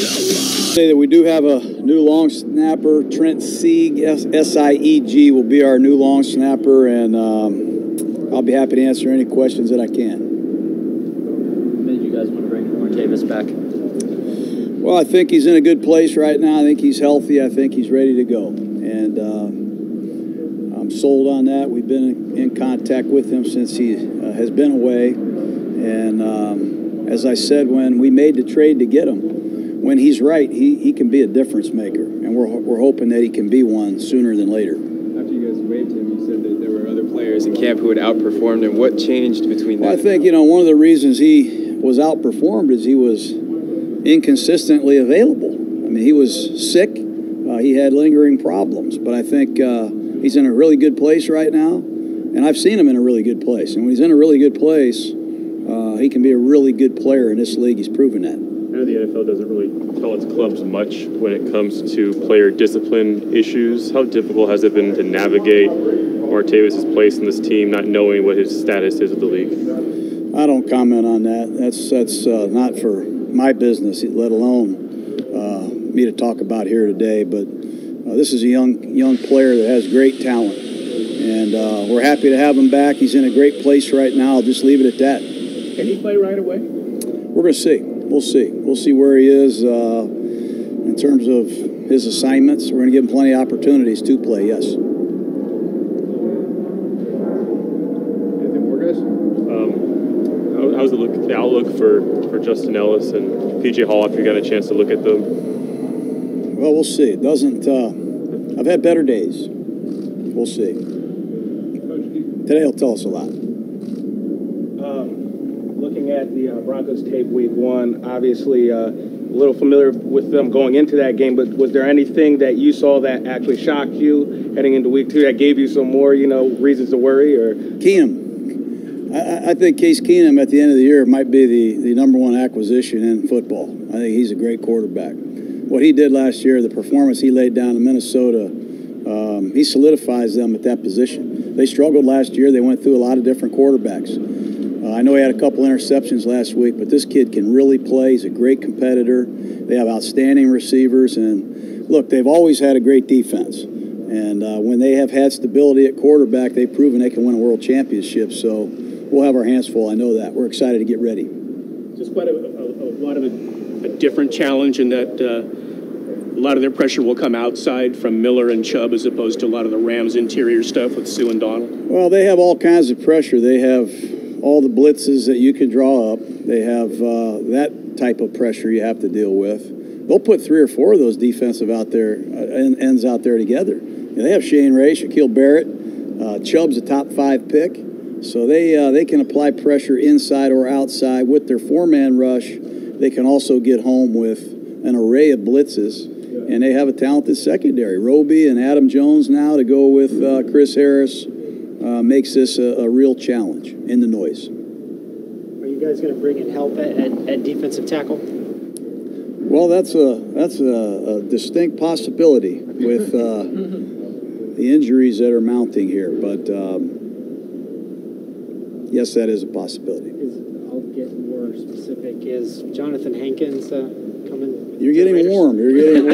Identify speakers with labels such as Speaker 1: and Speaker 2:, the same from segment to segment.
Speaker 1: Say that we do have a new long snapper. Trent Sieg, S-I-E-G, will be our new long snapper, and I'll be happy to answer any questions that I can.
Speaker 2: Did you guys want to bring Martavis back?
Speaker 1: Well, I think he's in a good place right now. I think he's healthy. I think he's ready to go, and I'm sold on that. We've been in contact with him since he has been away, and as I said when we made the trade to get him, when he's right, he can be a difference maker, and we're hoping that he can be one sooner than later.
Speaker 3: After you guys waived him, you said that there were other players in camp who had outperformed him. What changed between that?
Speaker 1: Well, I think, one of the reasons he was outperformed is he was inconsistently available. I mean, he was sick. He had lingering problems, but I think he's in a really good place right now, and I've seen him in a really good place. And when he's in a really good place, he can be a really good player in this league. He's proven that.
Speaker 4: I know the NFL doesn't really tell its clubs much when it comes to player discipline issues. How difficult has it been to navigate Martavis' place in this team, not knowing what his status is with the league?
Speaker 1: I don't comment on that. That's not for my business, let alone me to talk about here today. But this is a young player that has great talent, and we're happy to have him back. He's in a great place right now. I'll just leave it at that.
Speaker 5: Can he play right away?
Speaker 1: We're going to see. We'll see. We'll see where he is in terms of his assignments. We're going to give him plenty of opportunities to play, yes.
Speaker 3: Anything more, guys?
Speaker 4: How's the outlook for Justin Ellis and P.J. Hall after you got a chance to look at them?
Speaker 1: Well, we'll see. It doesn't. I've had better days. We'll see. Today will tell us a lot.
Speaker 5: Looking at the Broncos tape week one, obviously a little familiar with them going into that game, but was there anything that you saw that actually shocked you heading into week two that gave you some more, reasons to worry? Or
Speaker 1: Keenum. I think Case Keenum at the end of the year might be the number one acquisition in football. I think he's a great quarterback. What he did last year, the performance he laid down in Minnesota, he solidifies them at that position. They struggled last year. They went through a lot of different quarterbacks. I know he had a couple interceptions last week, but this kid can really play. He's a great competitor. They have outstanding receivers. And, look, they've always had a great defense. And when they have had stability at quarterback, they've proven they can win a world championship. So we'll have our hands full. I know that. We're excited to get ready.
Speaker 6: Just quite a lot of a different challenge in that a lot of their pressure will come outside from Miller and Chubb as opposed to a lot of the Rams' interior stuff with Sue and Donald.
Speaker 1: Well, they have all kinds of pressure. They have all the blitzes that you can draw up. They have that type of pressure you have to deal with. They'll put 3 or 4 of those defensive out there, ends out there together. They have Shane Ray, Shaquille Barrett. Chubb's a top 5 pick. So they can apply pressure inside or outside with their 4-man rush. They can also get home with an array of blitzes. And they have a talented secondary. Roby and Adam Jones now to go with Chris Harris. Makes this a real challenge in the noise.
Speaker 7: Are you guys going to bring in help at defensive tackle?
Speaker 1: Well, that's a distinct possibility with the injuries that are mounting here. But yes, that is a possibility.
Speaker 7: I'll get more specific. Is Jonathan Hankins coming?
Speaker 1: You're getting warm. You're getting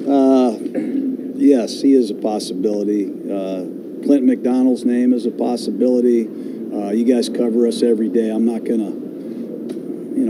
Speaker 1: warm. Yes, he is a possibility. Clint McDonald's name is a possibility. You guys cover us every day. I'm not going to,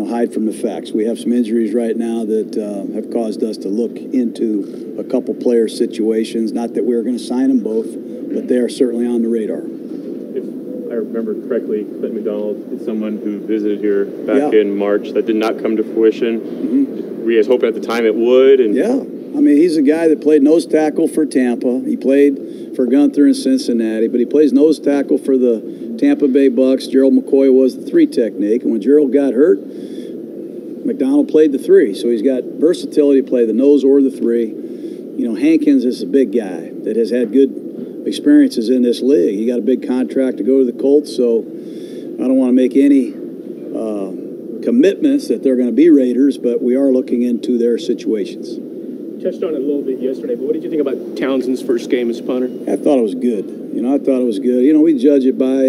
Speaker 1: hide from the facts. We have some injuries right now that have caused us to look into a couple player situations. Not that we're going to sign them both, but they are certainly on the radar.
Speaker 4: If I remember correctly, Clint McDonald is someone who visited here back in March that did not come to fruition. Mm-hmm. We was hoping at the time it would. And
Speaker 1: yeah. I mean, he's a guy that played nose tackle for Tampa. He played for Gunther in Cincinnati, but he plays nose tackle for the Tampa Bay Bucks. Gerald McCoy was the 3 technique, and when Gerald got hurt, McDonald played the 3. So he's got versatility to play the nose or the 3. Hankins is a big guy that has had good experiences in this league. He got a big contract to go to the Colts, so I don't want to make any commitments that they're going to be Raiders, but we are looking into their situations.
Speaker 6: Touched on it a little bit yesterday, but what did you think about Townsend's first game as punter?
Speaker 1: I thought it was good. I thought it was good. We judge it by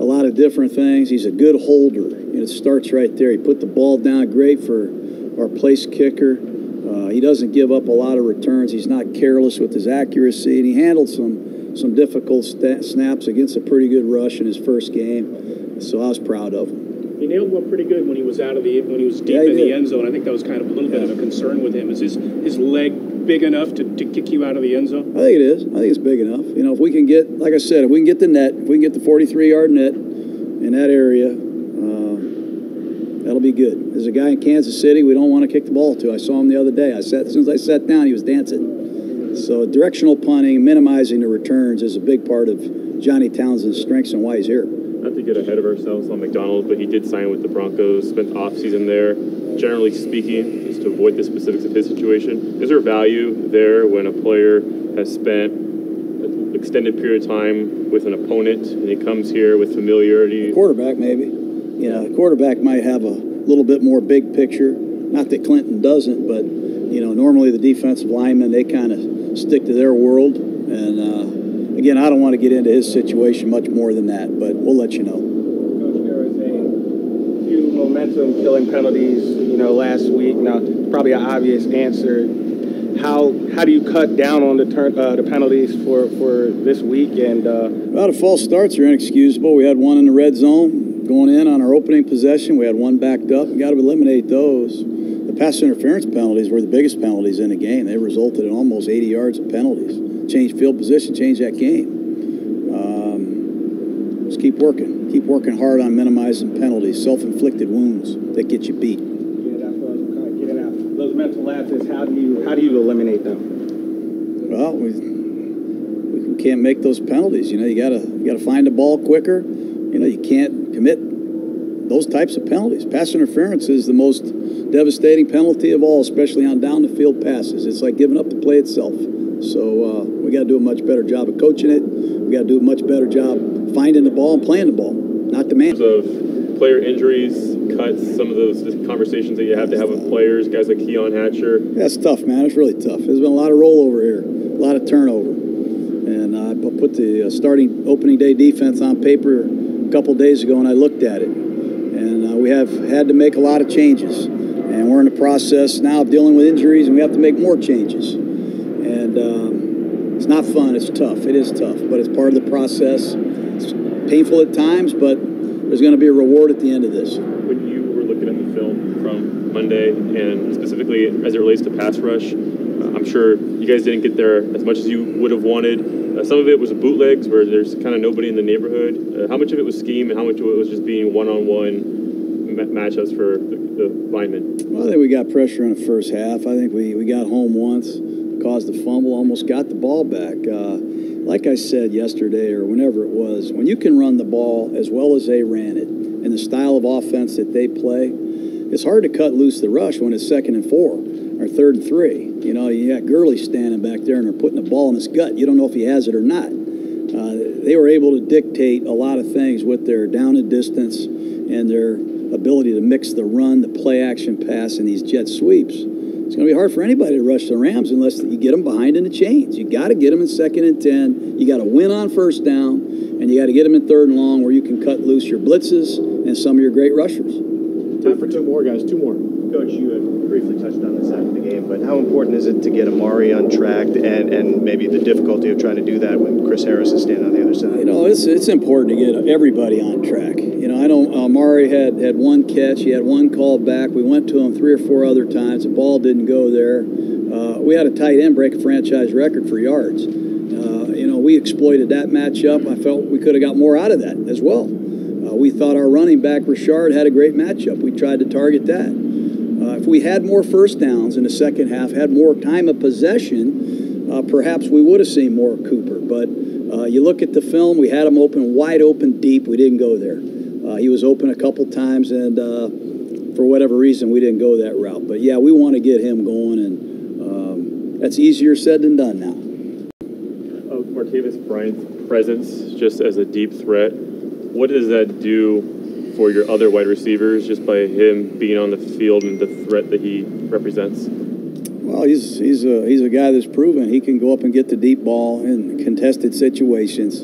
Speaker 1: a lot of different things. He's a good holder, and it starts right there. He put the ball down great for our place kicker. He doesn't give up a lot of returns. He's not careless with his accuracy, and he handled some difficult snaps against a pretty good rush in his first game. So I was proud of him.
Speaker 6: He nailed one pretty good when he was when he was deep in the end zone. I think that was kind of a little bit of a concern with him. Is his leg big enough to kick you out of the end zone?
Speaker 1: I think it is. I think it's big enough. You know, if we can get, like I said, if we can get the net, if we can get the 43-yard net in that area, that'll be good. There's a guy in Kansas City we don't want to kick the ball to. I saw him the other day. As soon as I sat down, he was dancing. So directional punting, minimizing the returns is a big part of Johnny Townsend's strengths and why he's here.
Speaker 4: Not to get ahead of ourselves on McDonald, but he did sign with the Broncos, spent the offseason there. Generally speaking, just to avoid the specifics of his situation, is there value there when a player has spent an extended period of time with an opponent and he comes here with familiarity?
Speaker 1: Quarterback, maybe. You know, the quarterback might have a little bit more big picture. Not that Clinton doesn't, but, you know, normally the defensive linemen, they kind of stick to their world. And, again, I don't want to get into his situation much more than that, but we'll let you know.
Speaker 5: Coach, there was a few momentum-killing penalties, you know, last week. Now, probably an obvious answer. How do you cut down on the penalties for this week? And
Speaker 1: well, the false starts are inexcusable. We had one in the red zone going in on our opening possession. We had one backed up. We got to eliminate those. The pass interference penalties were the biggest penalties in the game. They resulted in almost 80 yards of penalties. Changed field position, changed that game. Just keep working. Keep working hard on minimizing penalties, self-inflicted wounds that get you beat.
Speaker 5: yeah, that's what I was kind of getting at. Those mental lapses, how do you eliminate them?
Speaker 1: Well, we can't make those penalties. You know, you gotta find the ball quicker. You know, you can't commit those types of penalties. Pass interference is the most devastating penalty of all, especially on down the field passes. It's like giving up the play itself. So we got to do a much better job of coaching it. We got to do a much better job finding the ball and playing the ball, not the man.
Speaker 4: In terms of player injuries, cuts, some of those conversations that you have to have with players, guys like Keon Hatcher.
Speaker 1: Yeah, it's tough, man. It's really tough. There's been a lot of rollover here, a lot of turnover. And I put the starting opening day defense on paper a couple days ago, and I looked at it. And we have had to make a lot of changes. And we're in the process now of dealing with injuries, and we have to make more changes. And it's not fun. It's tough. It is tough, but it's part of the process. It's painful at times, but there's going to be a reward at the end of this.
Speaker 4: When you were looking at the film from Monday, and specifically as it relates to pass rush, I'm sure you guys didn't get there as much as you would have wanted. Some of it was bootlegs where there's kind of nobody in the neighborhood. How much of it was scheme and how much of it was just being one-on-one matchups for the linemen?
Speaker 1: Well, I think we got pressure in the first half. I think we got home once, caused a fumble, almost got the ball back. Like I said yesterday or whenever it was, when you can run the ball as well as they ran it and the style of offense that they play, it's hard to cut loose the rush when it's 2nd and 4 or 3rd and 3. You know, you got Gurley standing back there and they're putting the ball in his gut. You don't know if he has it or not. They were able to dictate a lot of things with their down and distance and their ability to mix the run, the play action pass, and these jet sweeps. It's going to be hard for anybody to rush the Rams unless you get them behind in the chains. You got to get them in 2nd and 10. You got to win on 1st down, and you got to get them in 3rd and long where you can cut loose your blitzes and some of your great rushers.
Speaker 8: Time for two more, guys. Two more.
Speaker 9: Coach, you had briefly touched on this after the game, but how important is it to get Amari on track and maybe the difficulty of trying to do that when Chris Harris is standing on the other side?
Speaker 1: You know, it's important to get everybody on track. You know, Amari had one catch. He had one called back. We went to him 3 or 4 other times. The ball didn't go there. We had a tight end break a franchise record for yards. You know, we exploited that matchup. I felt we could have got more out of that as well. We thought our running back, Richard, had a great matchup. We tried to target that. If we had more 1st downs in the second half, had more time of possession, perhaps we would have seen more Cooper. But you look at the film, we had him open, wide open, deep. We didn't go there. He was open a couple times, and for whatever reason, we didn't go that route. But, yeah, we want to get him going, and that's easier said than done now.
Speaker 4: Martavis Bryant's presence just as a deep threat, what does that do for your other wide receivers just by him being on the field and the threat that he represents?
Speaker 1: Well, he's a guy that's proven he can go up and get the deep ball in contested situations.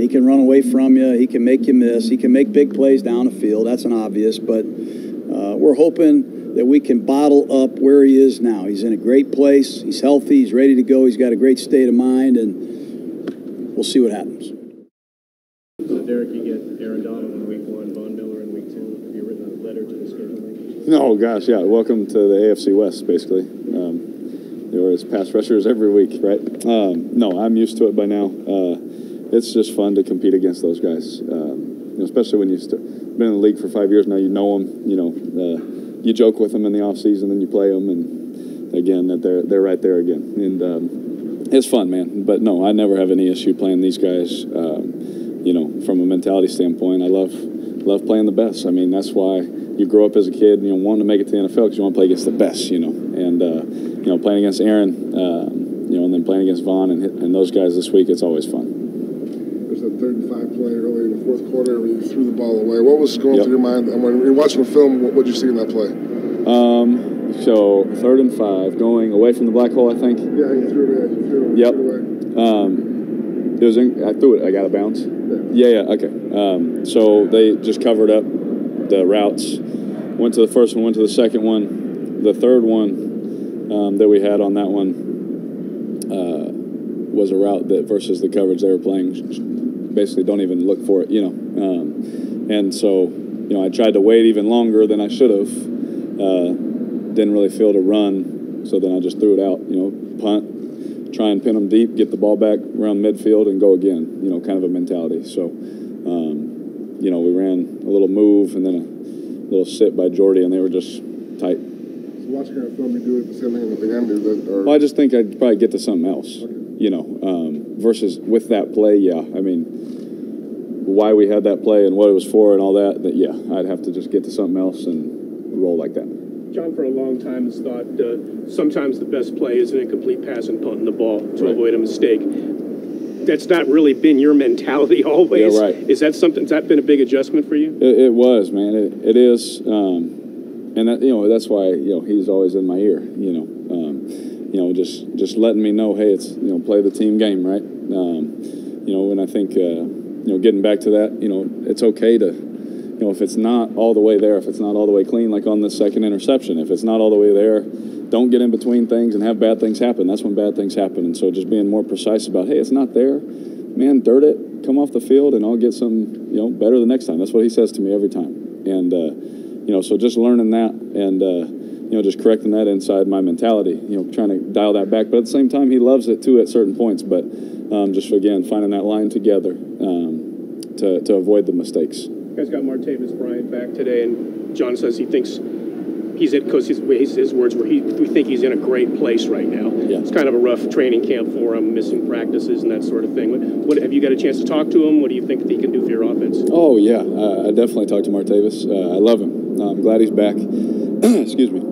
Speaker 1: He can run away from you. He can make you miss. He can make big plays down the field. That's an obvious. But we're hoping that we can bottle up where he is now. He's in a great place. He's healthy. He's ready to go. He's got a great state of mind, and we'll see what happens.
Speaker 8: So, Derek, you get Aaron Donald in week 1, Von Miller in week 2. Have you written a letter to the schedule makers?
Speaker 10: No, gosh, yeah. Welcome to the AFC West, basically. There was pass rushers every week, right? No, I'm used to it by now. It's just fun to compete against those guys, especially when you've been in the league for 5 years now. You know them. You joke with them in the off season, then you play them, and again, that they're right there again. And it's fun, man. But no, I never have any issue playing these guys. From a mentality standpoint, I love playing the best. I mean, that's why you grow up as a kid, wanting to make it to the NFL because you want to play against the best, and playing against Aaron, and then playing against Von and those guys this week, it's always fun.
Speaker 11: There's a 3rd and 5 play early in the 4th quarter where you threw the ball away. What was going through your mind? And when you're watching the film, what did you see in that play?
Speaker 10: So 3rd and 5, going away from the black hole, I think.
Speaker 11: Yeah, you threw it.
Speaker 10: Yep.
Speaker 11: Away.
Speaker 10: I threw it. I got a bounce. Yeah. Okay. So they just covered up the routes. Went to the first one. Went to the second one. The third one that we had on that one was a route that versus the coverage they were playing. Basically, don't even look for it. And so I tried to wait even longer than I should have. Didn't really feel to run, so then I just threw it out. Punt, try and pin them deep, get the ball back around midfield, and go again. Kind of a mentality. So, we ran a little move and then a little sit by Jordy, and they were just tight.
Speaker 11: So watching our film, you do it the same thing at the end.
Speaker 10: Well, I just think I'd probably get to something else. Okay. Versus with that play, yeah. I mean, why we had that play and what it was for and all that, yeah, I'd have to just get to something else and roll like that.
Speaker 6: John, for a long time, has thought sometimes the best play is an incomplete pass and punting the ball to avoid a mistake. That's not really been your mentality always.
Speaker 10: Yeah, right.
Speaker 6: Is that something? Has that been a big adjustment for you?
Speaker 10: It was, man. It is, and that, that's why he's always in my ear. Just letting me know, hey, it's play the team game, right? And I think getting back to that, it's okay to. If it's not all the way there, if it's not all the way clean, like on the second interception, if it's not all the way there, don't get in between things and have bad things happen. That's when bad things happen. And so just being more precise about, hey, it's not there, man, dirt it, come off the field, and I'll get something, better the next time. That's what he says to me every time. And, so just learning that and, just correcting that inside my mentality, trying to dial that back. But at the same time, he loves it too at certain points. But just, again, finding that line together to avoid the mistakes.
Speaker 6: You guys got Martavis Bryant back today, and John says he thinks he's in, because his words were, we think he's in a great place right now.
Speaker 10: Yeah. It's
Speaker 6: kind of a rough training camp for him, missing practices and that sort of thing. What have you got a chance to talk to him? What do you think that he can do for your offense?
Speaker 10: Oh, yeah. I definitely talked to Martavis. I love him. I'm glad he's back. Excuse me.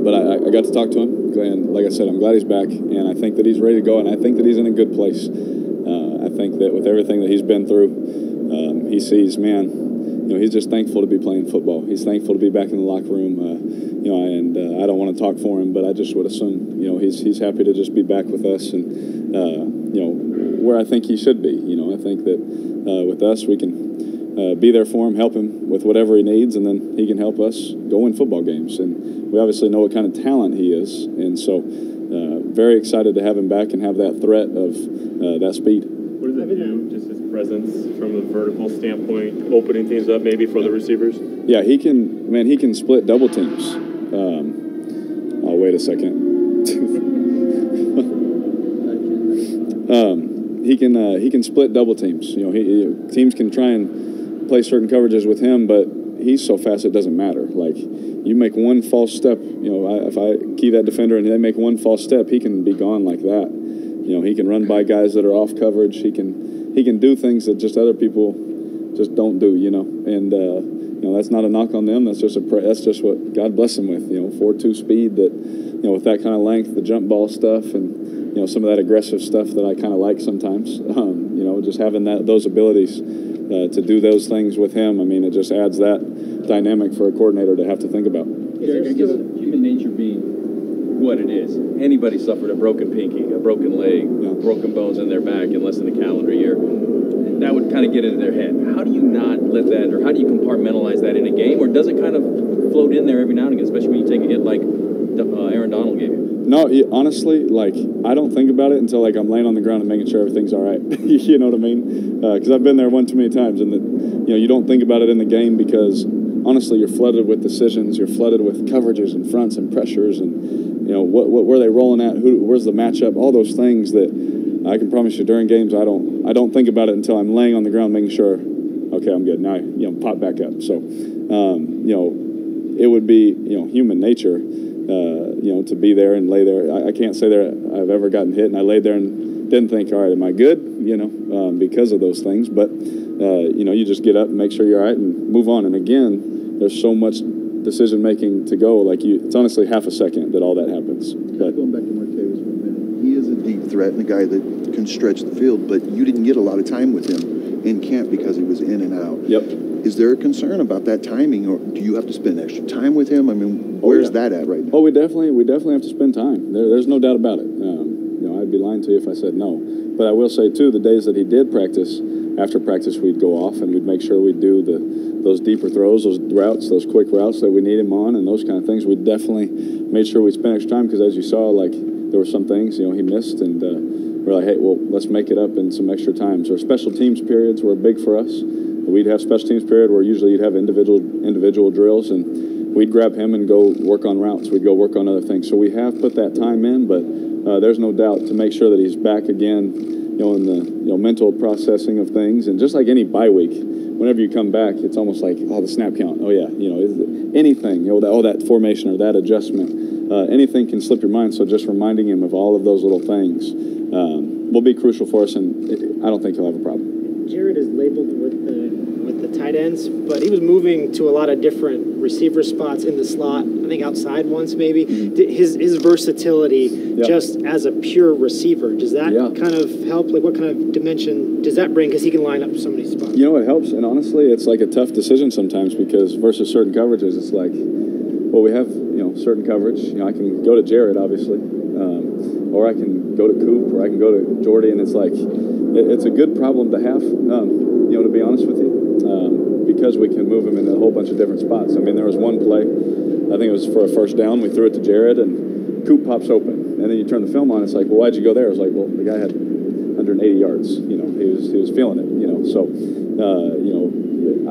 Speaker 10: But I got to talk to him, and like I said, I'm glad he's back, and I think that he's ready to go, and I think that he's in a good place. I think that with everything that he's been through, he sees, man, he's just thankful to be playing football. He's thankful to be back in the locker room, and I don't want to talk for him, but I just would assume, he's happy to just be back with us and, where I think he should be. I think that with us, we can be there for him, help him with whatever he needs, and then he can help us go win football games. And we obviously know what kind of talent he is, and so very excited to have him back and have that threat of that speed.
Speaker 4: What does it do, just his presence from a vertical standpoint, opening things up maybe for the receivers?
Speaker 10: Yeah, he can split double teams. Oh, wait a second. He can split double teams. Teams can try and play certain coverages with him, but he's so fast it doesn't matter. Like, you make one false step, if I key that defender and they make one false step, he can be gone like that. He can run by guys that are off coverage. He can do things that just other people just don't do. And that's not a knock on them. That's just what God bless him with. 4.2 speed. That with that kind of length, the jump ball stuff, and some of that aggressive stuff that I kind of like sometimes. Just having those abilities to do those things with him. I mean, it just adds that dynamic for a coordinator to have to think about.
Speaker 2: Is there human nature being
Speaker 12: what it is. Anybody suffered a broken pinky, a broken leg, broken bones in their back in less than a calendar year. That would kind of get into their head. How do you not let that, or how do you compartmentalize that in a game, or does it kind of float in there every now and again, especially when you take a hit like Aaron Donald gave you?
Speaker 10: No, honestly, like, I don't think about it until, like, I'm laying on the ground and making sure everything's all right. You know what I mean? Because I've been there one too many times, and you don't think about it in the game because, honestly, you're flooded with decisions, you're flooded with coverages and fronts and pressures, and what where are they rolling at? Where's the matchup? All those things that I can promise you during games, I don't think about it until I'm laying on the ground making sure, okay, I'm good. Now, pop back up. So, it would be, human nature, to be there and lay there. I can't say that I've ever gotten hit and I laid there and didn't think, all right, am I good? Because of those things. But, you just get up and make sure you're all right and move on. And again, there's so much decision making to go. Like it's honestly half a second that all that happens. But
Speaker 13: going back to Martavis for a minute, he is a deep threat and a guy that can stretch the field, but you didn't get a lot of time with him in camp because he was in and out.
Speaker 10: Yep.
Speaker 13: Is there a concern about that timing, or do you have to spend extra time with him? I mean, where's that at right now?
Speaker 10: Oh, we definitely have to spend time. There's no doubt about it. I'd be lying to you if I said no. But I will say too, the days that he did practice, after practice we'd go off and we'd make sure we'd do those deeper throws, those routes, those quick routes that we need him on, and those kind of things. We definitely made sure we'd spend extra time because, as you saw, like there were some things he missed, and we're like, hey, well, let's make it up in some extra times. Or special teams periods were big for us. We'd have special teams period where usually you'd have individual drills, and we'd grab him and go work on routes. We'd go work on other things. So we have put that time in, but there's no doubt to make sure that he's back again, in the mental processing of things. And just like any bye week, whenever you come back, it's almost like, the snap count. Oh yeah, anything, that formation or that adjustment, anything can slip your mind. So just reminding him of all of those little things will be crucial for us, and I don't think he'll have a problem.
Speaker 7: Jared is labeled with the tight ends, but he was moving to a lot of different receiver spots in the slot. I think outside once maybe. His versatility, just as a pure receiver, does that kind of help? Like, what kind of dimension does that bring? Because he can line up so many spots.
Speaker 10: It helps, and honestly, it's like a tough decision sometimes because versus certain coverages, it's like, well, we have certain coverage. I can go to Jared, obviously, or I can go to Coop, or I can go to Jordy, and it's like it's a good problem to have. To be honest with you, because we can move him in a whole bunch of different spots. I mean, there was one play, I think it was for a first down. We threw it to Jared, and Coop pops open, and then you turn the film on. It's like, well, why'd you go there? It was like, well, the guy had 180 yards. He was feeling it. So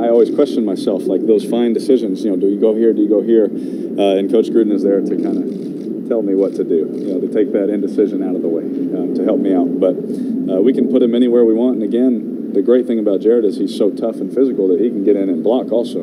Speaker 10: I always question myself, like those fine decisions. Do you go here? Do you go here? And Coach Gruden is there to kind of tell me what to do. To take that indecision out of the way, to help me out. But we can put him anywhere we want. And again, the great thing about Jared is he's so tough and physical that he can get in and block also.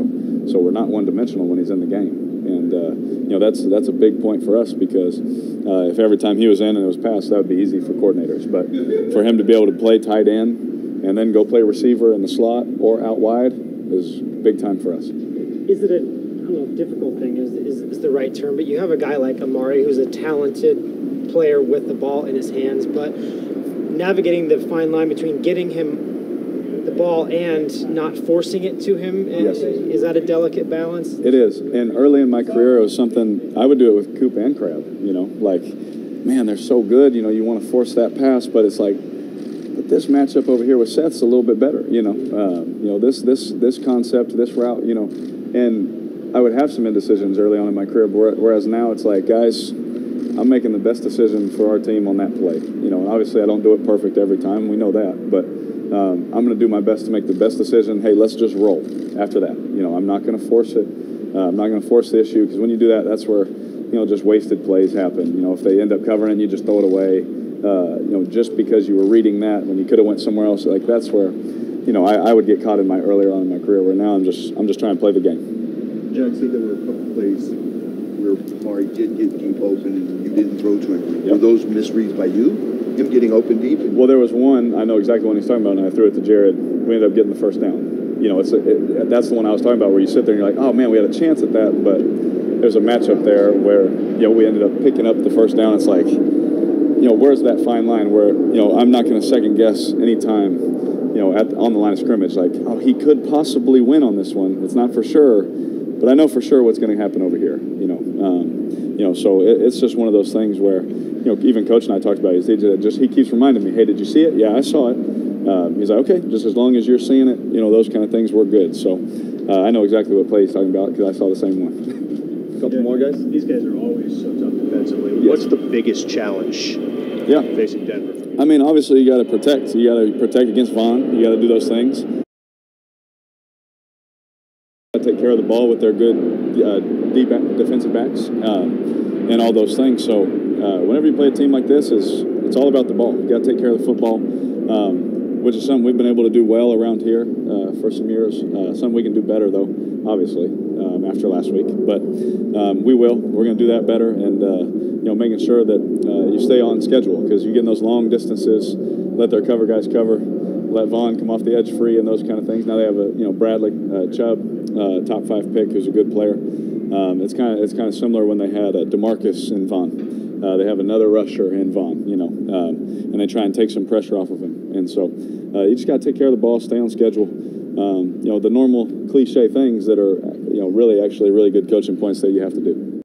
Speaker 10: So we're not one-dimensional when he's in the game. And that's a big point for us because if every time he was in and it was passed, that would be easy for coordinators. But for him to be able to play tight end and then go play receiver in the slot or out wide is big time for us.
Speaker 7: Is it difficult thing is the right term, but you have a guy like Amari who's a talented player with the ball in his hands, but navigating the fine line between getting him the ball and not forcing it to him, is that a delicate balance? It is, and early in my career it was something I would do it with Coop and Crab, like, man, they're so good, you want to force that pass, but it's like, but this matchup over here with Seth's a little bit better, this concept, this route, and I would have some indecisions early on in my career, whereas now it's like, guys, I'm making the best decision for our team on that play. And obviously I don't do it perfect every time. We know that. But I'm going to do my best to make the best decision. Hey, let's just roll after that. I'm not going to force it. I'm not going to force the issue because when you do that, that's where, just wasted plays happen. If they end up covering it, you just throw it away. Just because you were reading that when you could have went somewhere else. Like that's where, I would get caught in my earlier on in my career where now I'm just trying to play the game.
Speaker 13: Jack, see, there were a couple plays where Amari did get deep open and you didn't throw to him. Were those misreads by you? Him getting open deep? Well, there was one, I know exactly what he's talking about, and I threw it to Jared. We ended up getting the first down. That's the one I was talking about where you sit there and you're like, oh, man, we had a chance at that, but there's a matchup there where, we ended up picking up the first down. It's like, where's that fine line where, I'm not going to second guess any time, on the line of scrimmage, like, oh, he could possibly win on this one. It's not for sure.
Speaker 10: But I know for sure what's going to happen over here. So it's just one of those things where, even Coach and I talked about it. He keeps reminding me, hey, did you see it? Yeah, I saw it. He's like, okay, just as long as you're seeing it, those kind of things, we're good. So I know exactly what play he's talking about because I saw the same one.
Speaker 9: A couple more guys?
Speaker 8: These guys are always so tough defensively.
Speaker 9: Yes. What's the biggest challenge facing Denver?
Speaker 10: I mean, obviously, you got to protect. You got to protect against Vaughn. You got to do those things. Take care of the ball with their good deep defensive backs and all those things. So whenever you play a team like this, it's all about the ball. You got to take care of the football, which is something we've been able to do well around here for some years. Something we can do better, though, obviously, after last week. But we will. We're going to do that better, and making sure that you stay on schedule because you get in those long distances. Let their cover guys cover. Let Vaughn come off the edge free and those kind of things. Now they have Bradley Chubb, top 5 pick, who's a good player. It's kind of similar when they had DeMarcus and Vaughn. They have another rusher in Vaughn, and they try and take some pressure off of him. And so you just got to take care of the ball, stay on schedule. The normal cliche things that are really good coaching points that you have to do.